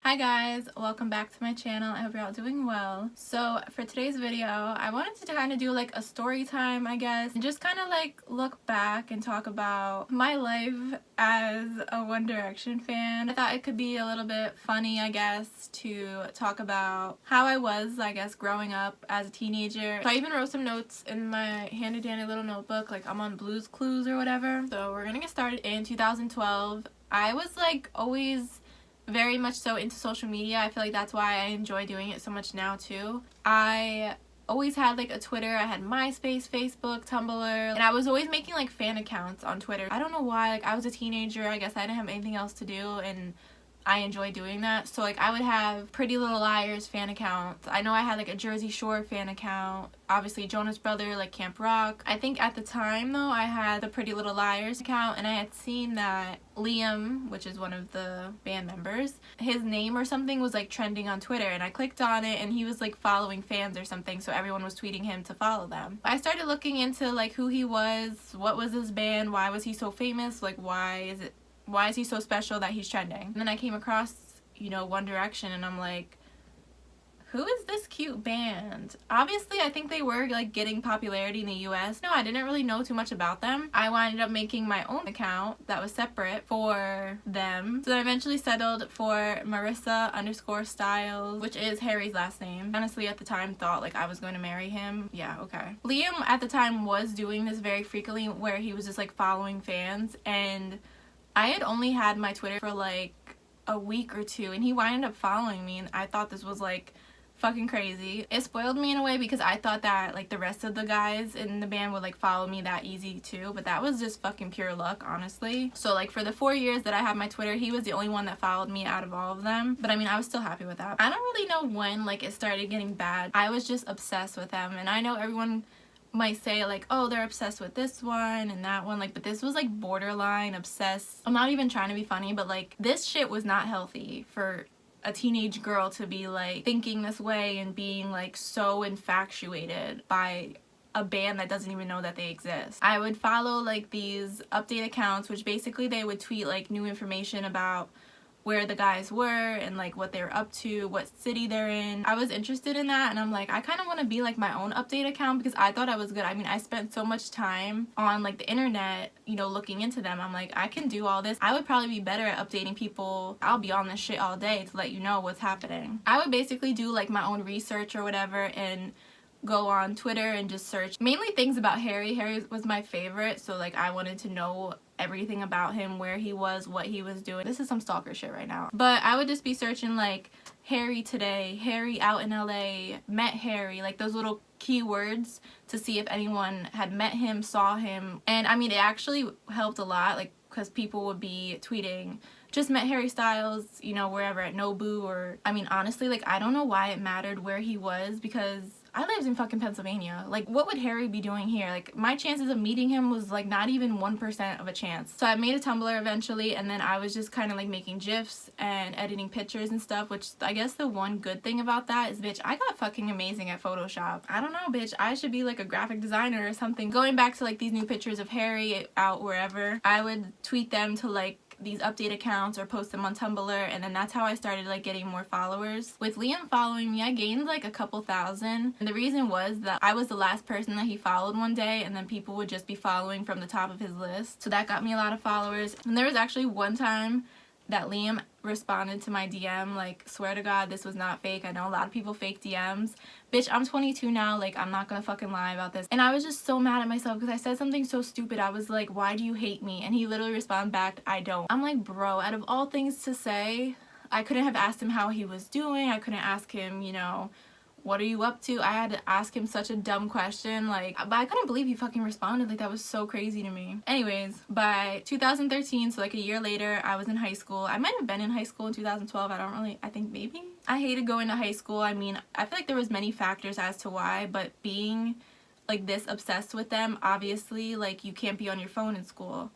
Hi guys, welcome back to my channel. I hope you're all doing well. So for today's video, I wanted to kind of do like a story time, I guess, and just kind of like look back and talk about my life as a One Direction fan. I thought it could be a little bit funny, I guess, to talk about how I was, I guess, growing up as a teenager. So I even wrote some notes in my handy dandy little notebook, like I'm on Blue's Clues or whatever. So we're gonna get started in 2012. I was like always very much so into social media. I feel like that's why I enjoy doing it so much now too. I always had like a Twitter. I had MySpace, Facebook, Tumblr, and I was always making like fan accounts on Twitter. I don't know why, like I was a teenager, I guess I didn't have anything else to do and I enjoy doing that. So like I would have Pretty Little Liars fan accounts. I know I had like a Jersey Shore fan account. Obviously Jonas Brother, like Camp Rock. I think at the time though I had the Pretty Little Liars account and I had seen that Liam, which is one of the band members, his name or something was like trending on Twitter and I clicked on it and he was like following fans or something, so everyone was tweeting him to follow them. I started looking into like who he was, what was his band, why was he so famous, like why is he so special that he's trending? And then I came across, you know, One Direction and I'm like, who is this cute band? Obviously, I think they were like getting popularity in the US. No, I didn't really know too much about them. I wound up making my own account that was separate for them. So I eventually settled for Marissa_Styles, which is Harry's last name. Honestly, at the time, thought like I was going to marry him. Yeah, okay. Liam at the time was doing this very frequently where he was just like following fans, and I had only had my Twitter for like a week or two and he wound up following me and I thought this was like fucking crazy. It spoiled me in a way because I thought that like the rest of the guys in the band would like follow me that easy too, but that was just fucking pure luck, honestly. So like for the 4 years that I had my Twitter, he was the only one that followed me out of all of them, but I mean I was still happy with that. I don't really know when like it started getting bad. I was just obsessed with them and I know everyone might say like, oh, they're obsessed with this one and that one, like, but this was like borderline obsessed. I'm not even trying to be funny, but like this shit was not healthy for a teenage girl to be like thinking this way and being like so infatuated by a band that doesn't even know that they exist. I would follow like these update accounts, which basically they would tweet like new information about where the guys were and like what they were up to, what city they're in. I was interested in that and I'm like, I kind of want to be like my own update account because I thought I was good. I mean, I spent so much time on like the internet, you know, looking into them. I'm like, I can do all this. I would probably be better at updating people. I'll be on this shit all day to let you know what's happening. I would basically do like my own research or whatever and go on Twitter and just search mainly things about Harry. Harry was my favorite, so like I wanted to know everything about him, where he was, what he was doing. This is some stalker shit right now. But I would just be searching like Harry today, Harry out in LA, met Harry, like those little keywords to see if anyone had met him, saw him. And I mean, it actually helped a lot, like because people would be tweeting, just met Harry Styles, you know, wherever at Nobu, or I mean, honestly, like I don't know why it mattered where he was because I lived in fucking Pennsylvania. Like, what would Harry be doing here? Like, my chances of meeting him was like not even 1% of a chance. So I made a Tumblr eventually, and then I was just kind of like making GIFs and editing pictures and stuff, which I guess the one good thing about that is, bitch, I got fucking amazing at Photoshop. I don't know, bitch, I should be like a graphic designer or something. Going back to like these new pictures of Harry out wherever, I would tweet them to like these update accounts or post them on Tumblr, and then that's how I started like getting more followers. With Liam following me, I gained like a couple thousand, and the reason was that I was the last person that he followed one day, and then people would just be following from the top of his list, so that got me a lot of followers. And there was actually one time that Liam responded to my DM, like, swear to God, this was not fake. I know a lot of people fake DMs. Bitch, I'm 22 now, like, I'm not gonna fucking lie about this. And I was just so mad at myself because I said something so stupid. I was like, why do you hate me? And he literally responded back, I don't. I'm like, bro, out of all things to say, I couldn't have asked him how he was doing. I couldn't ask him, you know, what are you up to? I had to ask him such a dumb question, like, but I couldn't believe he fucking responded. Like, that was so crazy to me. Anyways, by 2013, so like a year later, I was in high school. I might have been in high school in 2012. I think maybe. I hated going to high school. I mean, I feel like there was many factors as to why, but being like this obsessed with them, obviously, like, you can't be on your phone in school.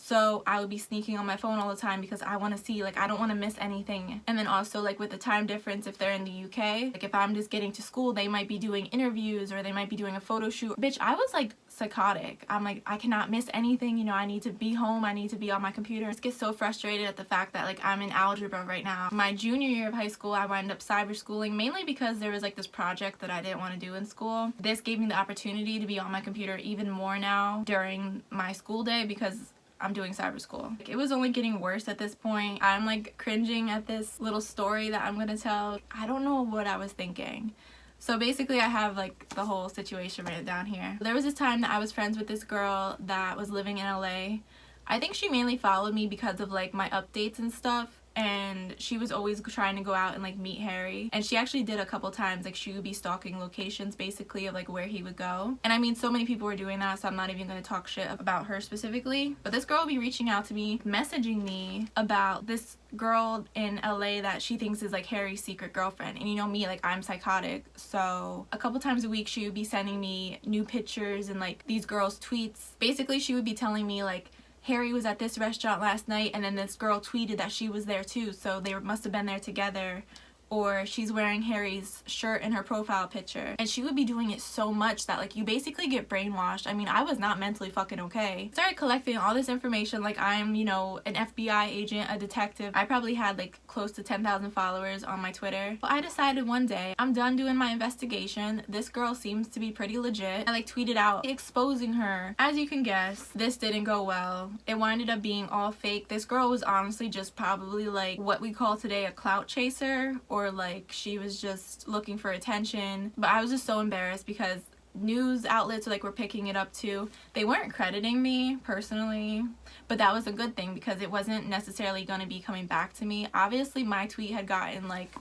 So I would be sneaking on my phone all the time because I want to see, like, I don't want to miss anything. And then also, like, with the time difference, if they're in the UK, like, if I'm just getting to school, they might be doing interviews or they might be doing a photo shoot. Bitch, I was like psychotic. I'm like, I cannot miss anything, you know, I need to be home, I need to be on my computer. I just get so frustrated at the fact that, like, I'm in algebra right now. My junior year of high school, I wound up cyber schooling, mainly because there was like this project that I didn't want to do in school. This gave me the opportunity to be on my computer even more now during my school day because I'm doing cyber school. Like, it was only getting worse at this point. I'm like cringing at this little story that I'm gonna tell. I don't know what I was thinking. So basically I have like the whole situation written down here. There was this time that I was friends with this girl that was living in LA. I think she mainly followed me because of like my updates and stuff, and she was always trying to go out and like meet Harry, and she actually did a couple times. Like, she would be stalking locations basically of like where he would go, and I mean, so many people were doing that, so I'm not even going to talk shit about her specifically. But this girl would be reaching out to me, messaging me about this girl in LA that she thinks is like Harry's secret girlfriend. And you know me, like, I'm psychotic, so a couple times a week she would be sending me new pictures and like these girls' tweets. Basically she would be telling me like, Harry was at this restaurant last night, and then this girl tweeted that she was there too, so they must have been there together. Or she's wearing Harry's shirt in her profile picture. And she would be doing it so much that like you basically get brainwashed. I mean, I was not mentally fucking okay. Started collecting all this information like I'm, you know, an FBI agent, a detective. I probably had like close to 10,000 followers on my Twitter. But I decided one day, I'm done doing my investigation. This girl seems to be pretty legit. I like tweeted out exposing her. As you can guess, this didn't go well. It winded up being all fake. This girl was honestly just probably like what we call today a clout chaser, or like she was just looking for attention. But I was just so embarrassed because news outlets like were picking it up too. They weren't crediting me personally, but that was a good thing because it wasn't necessarily going to be coming back to me. Obviously my tweet had gotten like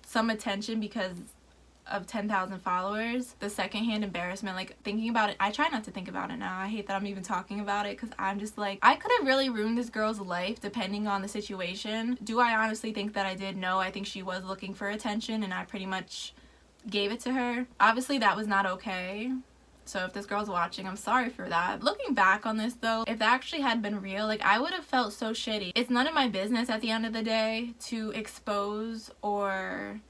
some attention because of 10,000 followers. The secondhand embarrassment, like thinking about it, I try not to think about it now. I hate that I'm even talking about it because I'm just like, I could have really ruined this girl's life depending on the situation. Do I honestly think that I did? No, I think she was looking for attention and I pretty much gave it to her. Obviously that was not okay. So if this girl's watching, I'm sorry for that. Looking back on this though, if that actually had been real, like I would have felt so shitty. It's none of my business at the end of the day to expose or,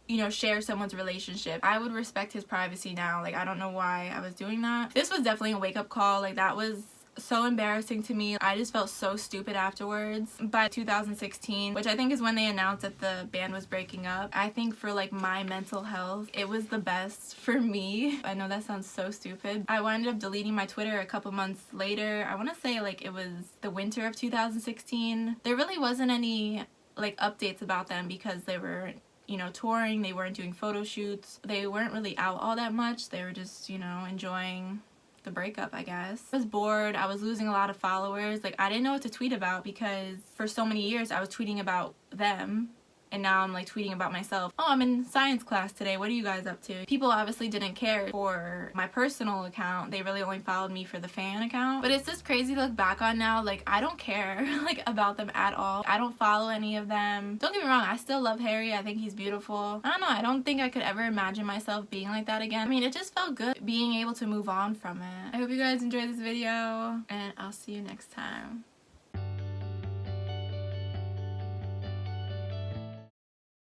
you know, share someone's relationship. I would respect his privacy now. Like, I don't know why I was doing that. This was definitely a wake-up call. Like, that was so embarrassing to me. I just felt so stupid afterwards. By 2016, which I think is when they announced that the band was breaking up, I think for like my mental health, it was the best for me. I know that sounds so stupid. I wound up deleting my Twitter a couple months later. I want to say like it was the winter of 2016. There really wasn't any like updates about them because they were, you know, touring. They weren't doing photo shoots. They weren't really out all that much. They were just, you know, enjoying the breakup, I guess. I was bored. I was losing a lot of followers. Like, I didn't know what to tweet about because for so many years I was tweeting about them, and now I'm like tweeting about myself. Oh, I'm in science class today. What are you guys up to? People obviously didn't care for my personal account. They really only followed me for the fan account. But it's just crazy to look back on now. Like, I don't care like about them at all. I don't follow any of them. Don't get me wrong, I still love Harry. I think he's beautiful. I don't know, I don't think I could ever imagine myself being like that again. I mean, it just felt good being able to move on from it. I hope you guys enjoyed this video, and I'll see you next time.